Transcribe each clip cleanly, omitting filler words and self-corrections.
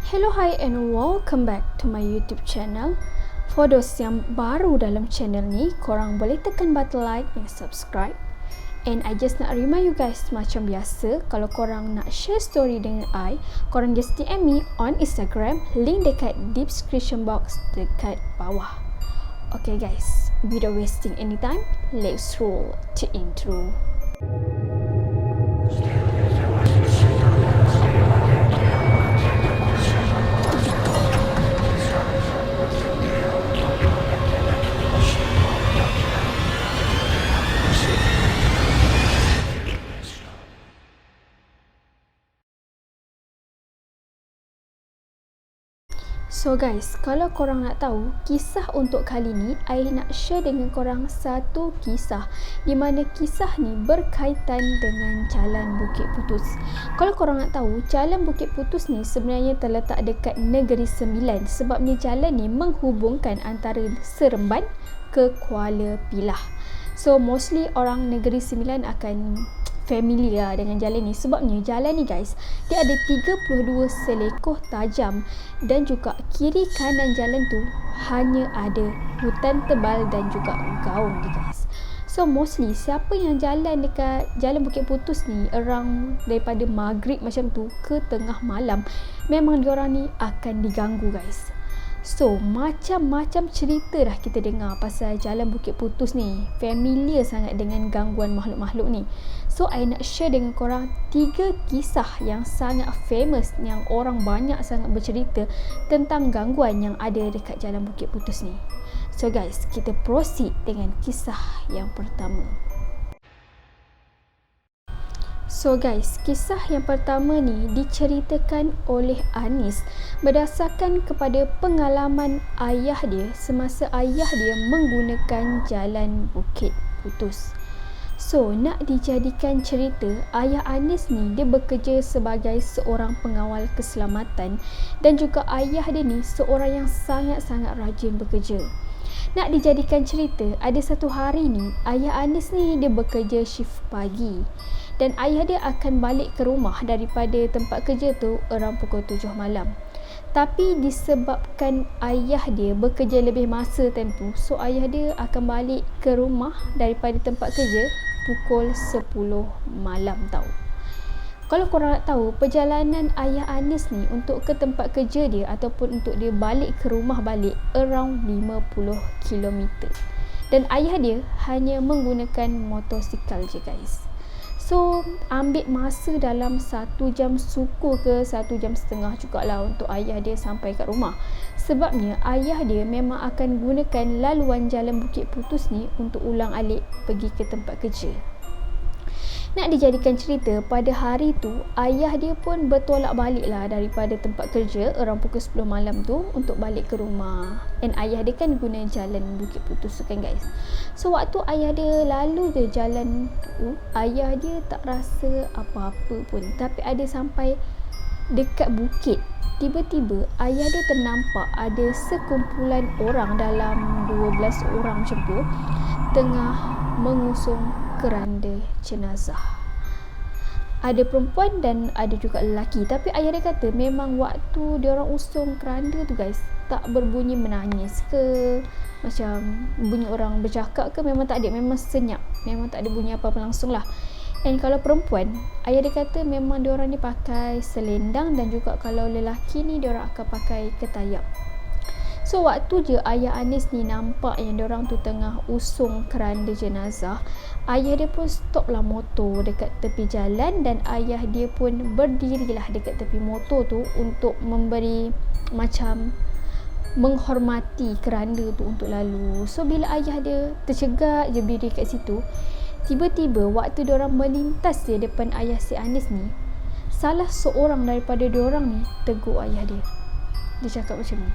Hello, hi and welcome back to my YouTube channel. For those yang baru dalam channel ni, korang boleh tekan button like and subscribe. And I just nak remind you guys, macam biasa, kalau korang nak share story dengan I, korang just DM me on Instagram, link dekat description box dekat bawah. Okay guys, without wasting any time, let's roll to intro. So guys, kalau korang nak tahu kisah untuk kali ni, I nak share dengan korang satu kisah di mana kisah ni berkaitan dengan Jalan Bukit Putus. Kalau korang nak tahu, Jalan Bukit Putus ni sebenarnya terletak dekat Negeri Sembilan, sebabnya jalan ni menghubungkan antara Seremban ke Kuala Pilah. So mostly orang Negeri Sembilan akan familiar dengan jalan ni, sebabnya jalan ni guys, dia ada 32 selekoh tajam dan juga kiri kanan jalan tu hanya ada hutan tebal dan juga gaung je guys. So mostly siapa yang jalan dekat Jalan Bukit Putus ni around daripada maghrib macam tu ke tengah malam, memang diorang ni akan diganggu guys. So, macam-macam cerita dah kita dengar pasal Jalan Bukit Putus ni. Familiar sangat dengan gangguan makhluk-makhluk ni. So, I nak share dengan korang 3 kisah yang sangat famous, yang orang banyak sangat bercerita tentang gangguan yang ada dekat Jalan Bukit Putus ni. So guys, kita proceed dengan kisah yang pertama. So guys, kisah yang pertama ni diceritakan oleh Anis berdasarkan kepada pengalaman ayah dia semasa ayah dia menggunakan Jalan Bukit Putus. So, nak dijadikan cerita, ayah Anis ni dia bekerja sebagai seorang pengawal keselamatan dan juga ayah dia ni seorang yang sangat-sangat rajin bekerja. Nak dijadikan cerita, ada satu hari ni ayah Anis ni dia bekerja shift pagi. Dan ayah dia akan balik ke rumah daripada tempat kerja tu around pukul 7 malam. Tapi disebabkan ayah dia bekerja lebih masa tempoh, so ayah dia akan balik ke rumah daripada tempat kerja pukul 10 malam tau. Kalau korang nak tahu, perjalanan ayah Anis ni untuk ke tempat kerja dia ataupun untuk dia balik ke rumah balik around 50 km. Dan ayah dia hanya menggunakan motosikal je guys. So, ambil masa dalam 1 jam suku ke 1 jam setengah jugalah untuk ayah dia sampai kat rumah. Sebabnya, ayah dia memang akan gunakan laluan Jalan Bukit Putus ni untuk ulang alik pergi ke tempat kerja. Nak dijadikan cerita, pada hari tu, ayah dia pun bertolak balik lah daripada tempat kerja around pukul 10 malam tu untuk balik ke rumah. And ayah dia kan guna Jalan Bukit Putus tu kan guys. So, waktu ayah dia lalu je jalan tu, ayah dia tak rasa apa-apa pun. Tapi ada sampai dekat bukit, tiba-tiba ayah dia ternampak ada sekumpulan orang dalam 12 orang macam tu tengah mengusung keranda jenazah. Ada perempuan dan ada juga lelaki. Tapi ayah dia kata memang waktu dia orang usung keranda tu guys, tak berbunyi menangis ke macam bunyi orang bercakap ke, memang tak ada, memang senyap, memang tak ada bunyi apa-apa langsung lah. And kalau perempuan, ayah dia kata memang dia orang ni pakai selendang, dan juga kalau lelaki ni dia orang akan pakai ketayap. So, waktu je ayah Anis ni nampak yang diorang tu tengah usung keranda jenazah, ayah dia pun stop lah motor dekat tepi jalan dan ayah dia pun berdirilah dekat tepi motor tu untuk memberi macam menghormati keranda tu untuk lalu. So, bila ayah dia tercegat je berdiri kat situ, tiba-tiba waktu diorang melintas di depan ayah si Anis ni, salah seorang daripada diorang ni tegur ayah dia. Dia cakap macam ni,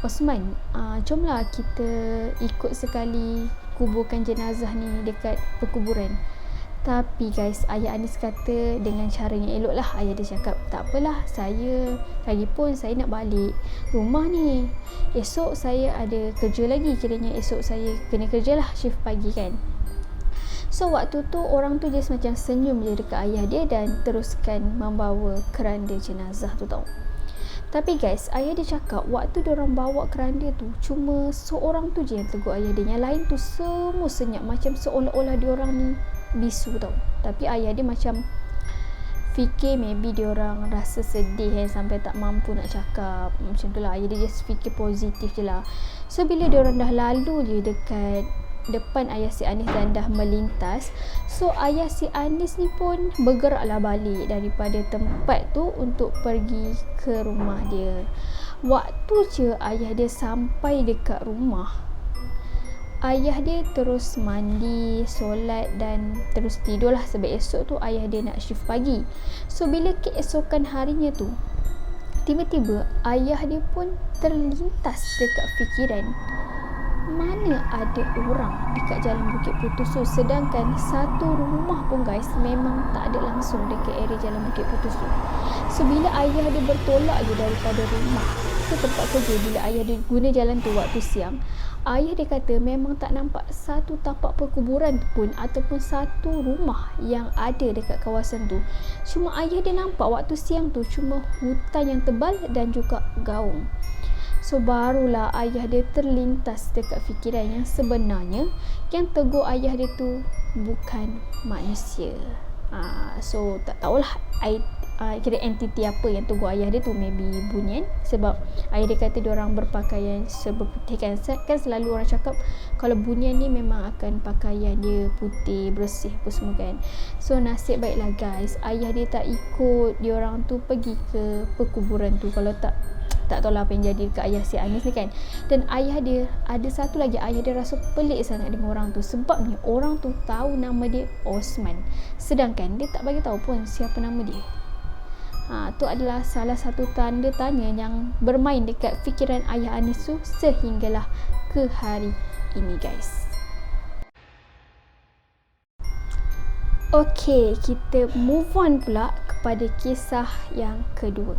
"Osman, jomlah kita ikut sekali kuburkan jenazah ni dekat perkuburan." Tapi guys, ayah Anis kata dengan cara yang elok lah. Ayah dia cakap, "Tak apalah, saya lagipun saya nak balik rumah ni. Esok saya ada kerja lagi, kiranya esok saya kena kerja lah shift pagi kan." So waktu tu orang tu just macam senyum je dekat ayah dia dan teruskan membawa keranda jenazah tu tau. Tapi guys, ayah dia cakap waktu diorang bawa keranda tu, cuma seorang tu je yang tegur ayah dia. Yang lain tu semua senyap, macam seolah-olah diorang ni bisu tau. Tapi ayah dia macam fikir maybe diorang rasa sedih sampai tak mampu nak cakap. Macam tu lah, ayah dia just fikir positif je lah. So bila diorang dah lalu je dekat depan ayah si Anis dan dah melintas, so ayah si Anis ni pun bergeraklah balik daripada tempat tu untuk pergi ke rumah dia. Waktu je ayah dia sampai dekat rumah, ayah dia terus mandi, solat dan terus tidur lah, sebab esok tu ayah dia nak shift pagi. So bila keesokan harinya tu, tiba-tiba ayah dia pun terlintas dekat fikiran, mana ada orang dekat Jalan Bukit Putus tu, sedangkan satu rumah pun guys memang tak ada langsung dekat area Jalan Bukit Putus tu. So bila ayah dia bertolak je daripada rumah ke tempat kerja, bila ayah dia guna jalan tu waktu siang, ayah dia kata memang tak nampak satu tapak perkuburan pun ataupun satu rumah yang ada dekat kawasan tu. Cuma ayah dia nampak waktu siang tu cuma hutan yang tebal dan juga gaung. So barulah ayah dia terlintas dekat fikiran yang sebenarnya yang tegur ayah dia tu bukan manusia. So tak tahulah kira entiti apa yang tegur ayah dia tu, maybe bunian, sebab ayah dia kata diorang berpakaian serba putih kan. Kan selalu orang cakap kalau bunian ni memang akan pakaian dia putih, bersih apa semua kan. So nasib baiklah guys, ayah dia tak ikut diorang tu pergi ke perkuburan tu. Kalau tak tahulah apa yang jadi dekat ayah si Anis ni kan. Dan ayah dia, ada satu lagi, ayah dia rasa pelik sangat dengan orang tu, sebab ni orang tu tahu nama dia Osman, sedangkan dia tak bagi tahu pun siapa nama dia. Tu adalah salah satu tanda tanya yang bermain dekat fikiran ayah Anis tu sehinggalah ke hari ini guys. Okay, kita move on pula kepada kisah yang kedua.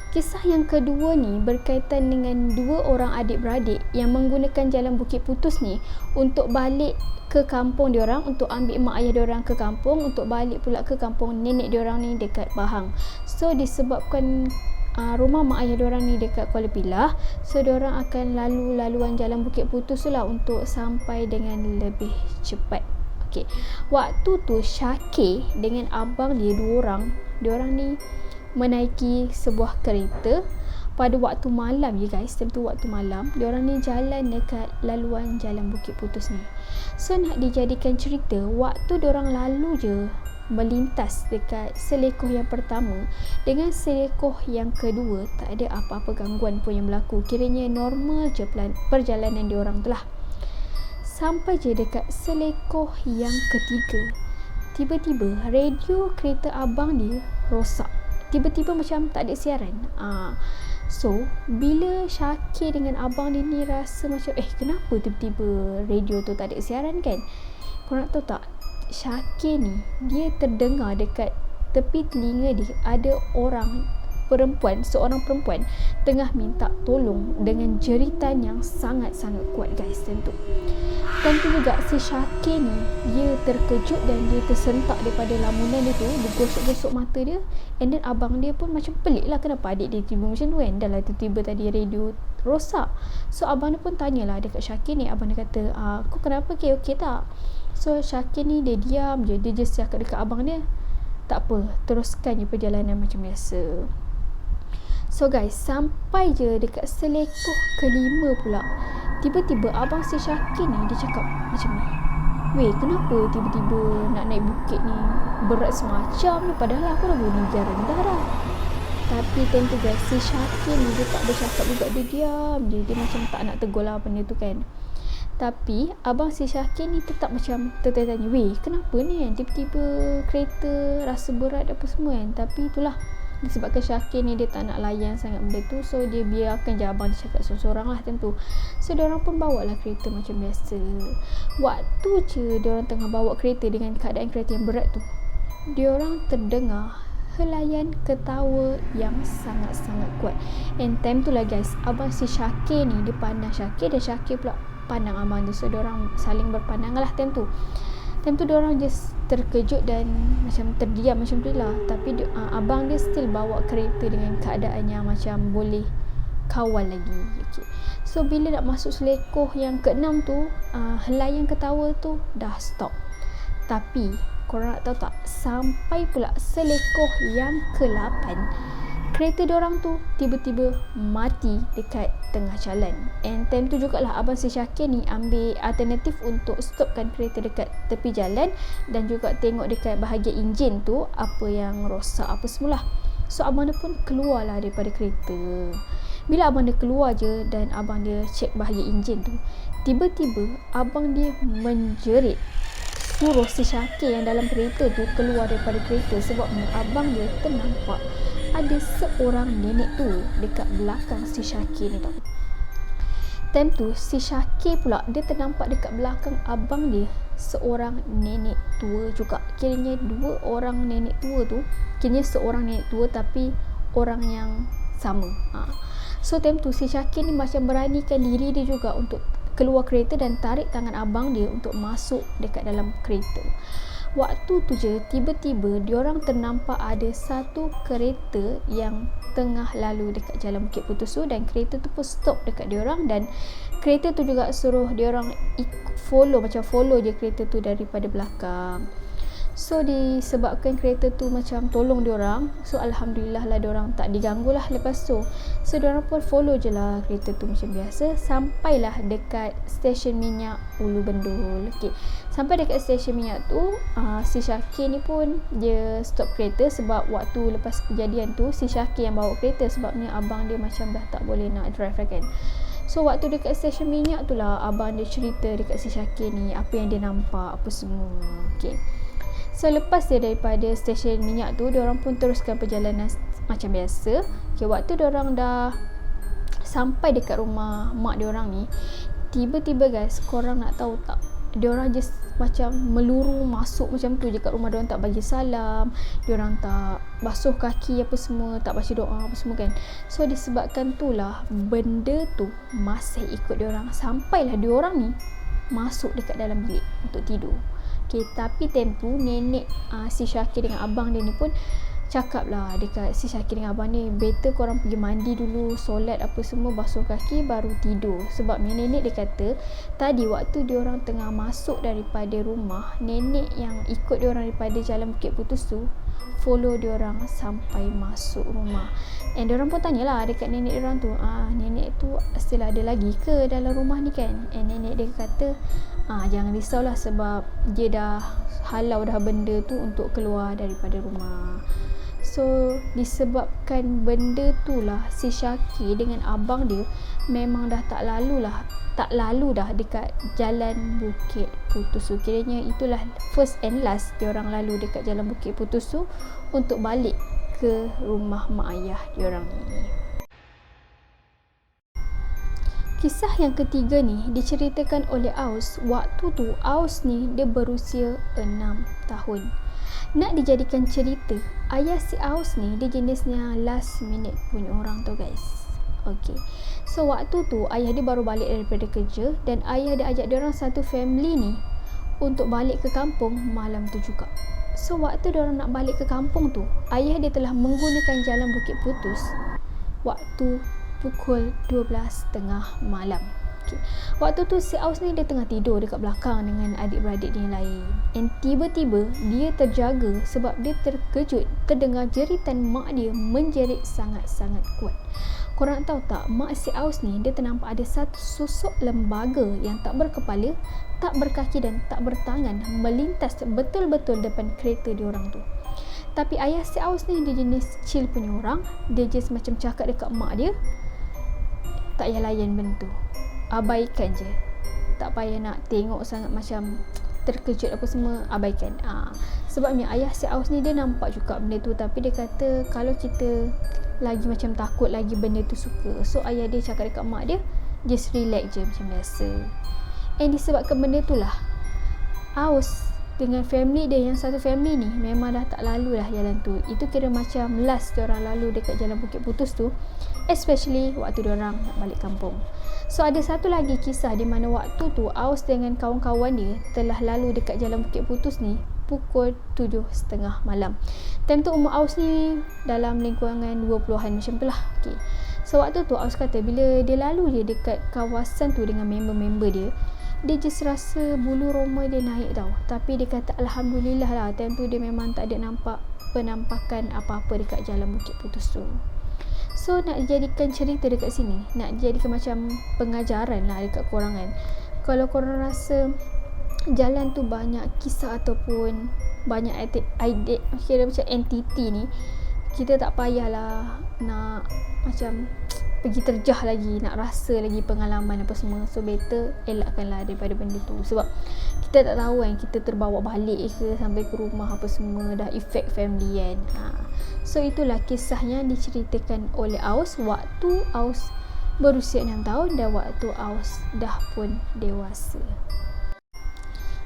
Kisah yang kedua ni berkaitan dengan dua orang adik-beradik yang menggunakan Jalan Bukit Putus ni untuk balik ke kampung diorang, untuk ambil mak ayah diorang ke kampung, untuk balik pula ke kampung nenek diorang ni dekat Pahang. So disebabkan rumah mak ayah diorang ni dekat Kuala Pilah, so diorang akan laluan Jalan Bukit Putus tu lah untuk sampai dengan lebih cepat. Okay. Waktu tu Syakir dengan abang dia, diorang ni menaiki sebuah kereta pada waktu malam je guys. Time tu waktu malam, diorang ni jalan dekat laluan Jalan Bukit Putus ni. So nak dijadikan cerita, waktu diorang lalu je melintas dekat selekoh yang pertama dengan selekoh yang kedua, tak ada apa-apa gangguan pun yang berlaku. Kiranya normal je perjalanan diorang tu lah. Sampai je dekat selekoh yang ketiga, tiba-tiba radio kereta abang dia rosak. Tiba-tiba macam tak ada siaran. So bila Syakir dengan abang dia ni rasa macam kenapa tiba-tiba radio tu tak ada siaran kan. Korang tahu tak, Syakir ni dia terdengar dekat tepi telinga dia ada seorang perempuan tengah minta tolong dengan jeritan yang sangat-sangat kuat guys. Tentu juga si Syakir ni dia terkejut dan dia tersentak daripada lamunan dia tu, dia gosok-gosok mata dia. And then abang dia pun macam pelik lah, kenapa adik dia tiba macam tu kan, dah lah tiba-tiba tadi radio rosak. So abang dia pun tanyalah dekat Syakir ni, abang dia kata kau kenapa okey tak. So Syakir ni dia diam je, dia just cakap dekat abang dia, tak apa, teruskan je perjalanan macam biasa. So guys, sampai je dekat selekoh kelima pula, tiba-tiba abang si Syakir ni dia cakap macam ni, weh kenapa tiba-tiba nak naik bukit ni berat semacam ni, padahal aku dah berniaga rendah dah. Tapi tentu guys, si Syakir ni dia tak bercakap juga, dia diam je, dia macam tak nak tegur lah benda tu kan. Tapi abang si Syakir ni tetap macam tertanya-tanya, weh kenapa ni kan, tiba-tiba kereta rasa berat apa semua kan. Tapi itulah, disebabkan Syakir ni dia tak nak layan sangat benda tu, so dia biarkan je abang dia cakap seorang-seorang lah tentu. So diorang pun bawa lah kereta macam biasa. Waktu je diorang tengah bawa kereta dengan keadaan kereta yang berat tu, diorang terdengar helaian ketawa yang sangat-sangat kuat. And time tu lah guys, abang si Syakir ni dia pandang Syakir dan Syakir pula pandang abang dia. So diorang saling berpandangan lah time tu. Time tu diorang just terkejut dan macam terdiam macam tu lah. Tapi abang dia still bawa kereta dengan keadaan yang macam boleh kawal lagi. Okay. So bila nak masuk selekoh yang ke-6 tu, helaian ketawa tu dah stop. Tapi korang nak tahu tak, sampai pula selekoh yang ke-8, kereta diorang tu tiba-tiba mati dekat tengah jalan. And time tu jugalah abang si Syakir ni ambil alternatif untuk stopkan kereta dekat tepi jalan dan juga tengok dekat bahagian enjin tu apa yang rosak apa semula. So abang dia pun keluarlah daripada kereta. Bila abang dia keluar je dan abang dia cek bahagian enjin tu, tiba-tiba abang dia menjerit suruh si Syakir yang dalam kereta tu keluar daripada kereta, sebabnya abang dia ternampak ada seorang nenek tu dekat belakang si Syakir ni tau. Time tu si Syakir pula dia ternampak dekat belakang abang dia seorang nenek tua juga. Kiranya dua orang nenek tua tu, kiranya seorang nenek tua tapi orang yang sama. So time tu si Syakir ni macam beranikan diri dia juga untuk keluar kereta dan tarik tangan abang dia untuk masuk dekat dalam kereta. Waktu tu je tiba-tiba diorang ternampak ada satu kereta yang tengah lalu dekat jalan Bukit Putusu dan kereta tu pun stop dekat diorang dan kereta tu juga suruh diorang follow je kereta tu daripada belakang. So disebabkan kereta tu macam tolong diorang, so alhamdulillah lah diorang tak diganggu lah lepas tu. So diorang pun follow je lah kereta tu macam biasa, sampailah dekat stesen minyak Ulu Bendul. Okay. Sampai dekat stesen minyak tu, si Syakir ni pun dia stop kereta sebab waktu lepas kejadian tu si Syakir yang bawa kereta sebabnya abang dia macam dah tak boleh nak drive lah kan. So waktu dekat stesen minyak tu lah abang dia cerita dekat si Syakir ni apa yang dia nampak apa semua. Okay. So lepas dia daripada stesen minyak tu, diorang pun teruskan perjalanan macam biasa. Okay, waktu diorang dah sampai dekat rumah mak diorang ni, tiba-tiba guys, korang nak tahu tak, diorang just macam meluru masuk macam tu je kat rumah. Diorang tak bagi salam, diorang tak basuh kaki apa semua, tak baca doa apa semua kan. So disebabkan tu lah benda tu masih ikut diorang sampailah diorang ni masuk dekat dalam bilik untuk tidur. Okay, tapi time tu nenek si Syakir dengan abang dia ni pun cakap lah dekat si Syakir dengan abang ni, better korang pergi mandi dulu, solat apa semua, basuh kaki baru tidur. Sebab nenek dia kata tadi waktu diorang tengah masuk daripada rumah, nenek yang ikut diorang daripada jalan Bukit Putus tu follow diorang sampai masuk rumah. And diorang pun tanyalah dekat nenek diorang tu, nenek tu still ada lagi ke dalam rumah ni kan? And nenek dia kata jangan risaulah sebab dia dah halau dah benda tu untuk keluar daripada rumah. So disebabkan benda tu lah si Syakir dengan abang dia memang dah tak lalu dah dekat jalan Bukit Putusu. Kiranya itulah first and last diorang lalu dekat jalan Bukit Putusu untuk balik ke rumah mak ayah diorang ni. Kisah yang ketiga ni diceritakan oleh Aus. Waktu tu Aus ni dia berusia 6 tahun. Nak dijadikan cerita, ayah si Aus ni dia jenisnya last minute punya orang tu guys. Okay. So waktu tu ayah dia baru balik daripada kerja dan ayah dia ajak diorang satu family ni untuk balik ke kampung malam tu juga. So waktu diorang nak balik ke kampung tu, ayah dia telah menggunakan jalan Bukit Putus waktu pukul 12.30 malam. Okay. Waktu tu si Aus ni dia tengah tidur dekat belakang dengan adik-beradik dia yang lain. And tiba-tiba dia terjaga sebab dia terkejut terdengar jeritan mak dia menjerit sangat-sangat kuat. Korang tahu tak, mak si Aus ni dia ternampak ada satu sosok lembaga yang tak berkepala, tak berkaki dan tak bertangan melintas betul-betul depan kereta diorang tu. Tapi ayah si Aus ni dia jenis chill punya orang. Dia just macam cakap dekat mak dia, tak payah layan benda tu, abaikan je, tak payah nak tengok sangat macam terkejut apa semua, abaikan. Sebabnya ayah si Aus ni dia nampak juga benda tu, tapi dia kata kalau kita lagi macam takut lagi benda tu suka. So ayah dia cakap dekat mak dia, just relax je macam biasa. And disebabkan benda tu lah Aus dengan family dia, yang satu family ni memang dah tak lalu dah jalan tu. Itu kira macam last diorang lalu dekat jalan Bukit Putus tu, especially waktu diorang nak balik kampung. So ada satu lagi kisah di mana waktu tu Aus dengan kawan-kawan dia telah lalu dekat jalan Bukit Putus ni pukul 7.30 malam. Time tu umur Aus ni dalam lingkungan 20-an macam tu lah. Okay. So waktu tu Aus kata bila dia lalu je dekat kawasan tu dengan member-member dia, dia just rasa bulu roma dia naik tau. Tapi dia kata Alhamdulillah lah, time tu dia memang tak ada nampak penampakan apa-apa dekat jalan Bukit Putus tu. So nak jadikan cerita dekat sini, nak jadikan macam pengajaran lah dekat korang kan. Kalau korang rasa jalan tu banyak kisah ataupun banyak idea, kira macam entiti ni, kita tak payahlah nak macam pergi terjah lagi, nak rasa lagi pengalaman apa semua. So better elakkanlah daripada benda tu. Sebab kita tak tahu kan, kita terbawa balik ke sampai ke rumah apa semua, dah effect family kan. So itulah kisahnya diceritakan oleh Aus waktu Aus berusia 6 tahun dan waktu Aus dah pun dewasa.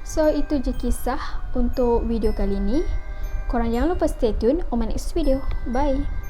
So itu je kisah untuk video kali ni. Korang jangan lupa stay tune on my next video. Bye.